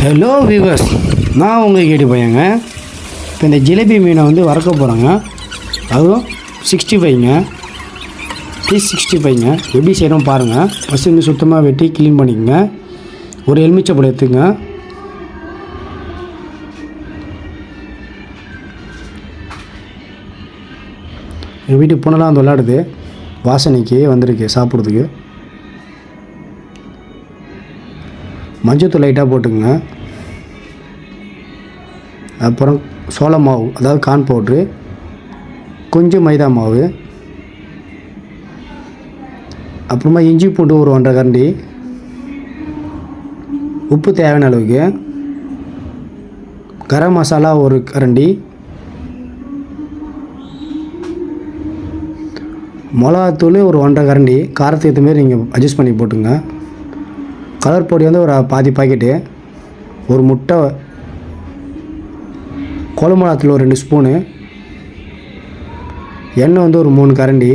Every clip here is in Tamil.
ஹலோ வியூவர்ஸ், நான் உங்கள் கேட்டு பையங்க. இப்போ இந்த ஜிலேபி மீனை வந்து வறுக்க போகிறோங்க. அதுவும் 65ங்க, பீஸ் 65ங்க. எப்படி செய்கிறோம் பாருங்கள். ஃபஸ்ட்டு வந்து சுத்தமாக வெட்டி க்ளீன் பண்ணிக்கோங்க. ஒரு எலுமிச்சைப்பழம் எடுத்துங்க. எங்கள் வீட்டுக்கு பூனைலாம் வந்து விளாடுது, வாசனைக்கு வந்திருக்கு சாப்பிட்றதுக்கு. மஞ்சத்தூள் லைட்டாக போட்டுங்க. அப்புறம் சோள மாவு, அதாவது கார்ன் பவுட்ரு, கொஞ்சம் மைதா மாவு, அப்புறமா இஞ்சி பூண்டு ஒரு 1.5 கரண்டி, உப்பு தேவையான அளவுக்கு, கரம் மசாலா ஒரு கரண்டி, மிளகாத்தூள் ஒரு 1.5 கரண்டி. காரத்துக்கு ஏற்ற மாரி நீங்கள் அட்ஜஸ்ட் பண்ணி போட்டுங்க. கலர் பொடி வந்து ஒரு பாதி பாக்கெட்டு, ஒரு முட்டை, குழம்பு மிளகாத்தூள் ஒரு 2 ஸ்பூனு, எண்ணெய் வந்து ஒரு 3 கரண்டி.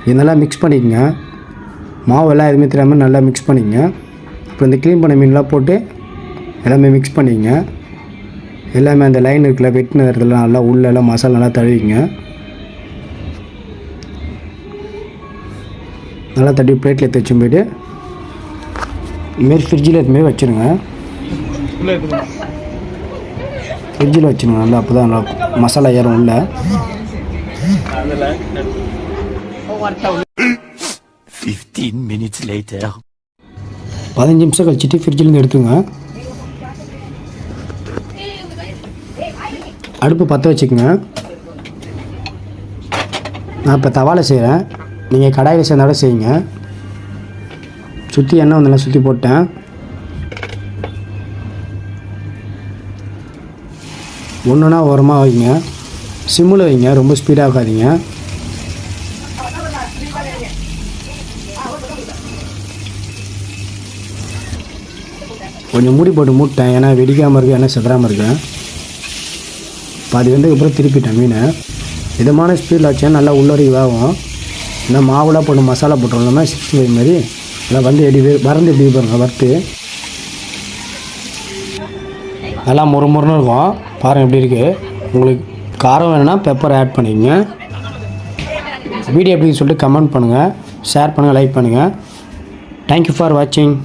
இதெல்லாம் மிக்ஸ் பண்ணிக்கங்க. மாவெல்லாம் எதுவுமே தெரியாமல் நல்லா மிக்ஸ் பண்ணிக்கங்க. அப்புறம் இந்த க்ளீன் பண்ண மீன்லாம் போட்டு எல்லாமே மிக்ஸ் பண்ணிக்கங்க. எல்லாமே அந்த லைன் இருக்குல்ல, வெட்டின இடத்துல நல்லா உள்ளெல்லாம் மசாலா நல்லா தழுவிங்க. நல்லா தட்டி பிளேட்டில் தைச்சும் போய்ட்டு இதுமாரி ஃப்ரிட்ஜில் எதுவுமே வச்சுருங்க. ஃப்ரிட்ஜில் வச்சுருங்க நல்லா, அப்போ தான் நல்லா மசாலா ஏறும் உள்ள. 15 minutes later. 15 நிமிஷம் கழிச்சிட்டு ஃப்ரிட்ஜிலேருந்து எடுத்துங்க. அடுப்பு பற்ற வச்சுக்கோங்க. நான் இப்போ தவாவில் செய்கிறேன், நீங்கள் கடாயில் சேர்ந்தாட செய்யுங்க. சுற்றி எண்ணெய் வந்து நல்லா சுற்றி போட்டேன். ஒன்றுனா ஓரமாக வைங்க, சிம்மில் வைங்க, ரொம்ப ஸ்பீடாக ஆகாதீங்க. கொஞ்சம் மூடி போட்டு மூட்டேன், ஏன்னா வெடிக்காமல் இருக்கு, எண்ணெய் செதறாமல் இருக்கேன். பாதி வந்ததுக்கப்புறம் திருப்பிட்டேன் மீனை. இதமான ஸ்பீடில் வச்சேன், நல்லா உள்ளவரைக்கும் வேகும். இந்த மாவுலாம் போட்டு மசாலா போட்டுருந்தோம்னா 65 மாதிரி நல்லா வந்து எப்படி வறந்து எப்படி பாருங்கள், வறுத்து நல்லா முறுமுறுன்னு இருக்கும். பாருங்கள் எப்படி இருக்குது. உங்களுக்கு காரம் வேணும்னா பெப்பர் ஆட் பண்ணிக்கங்க. வீடியோ எப்படின்னு சொல்லிட்டு கமெண்ட் பண்ணுங்கள், ஷேர் பண்ணுங்கள், லைக் பண்ணுங்கள். தேங்க்யூ ஃபார் வாட்சிங்.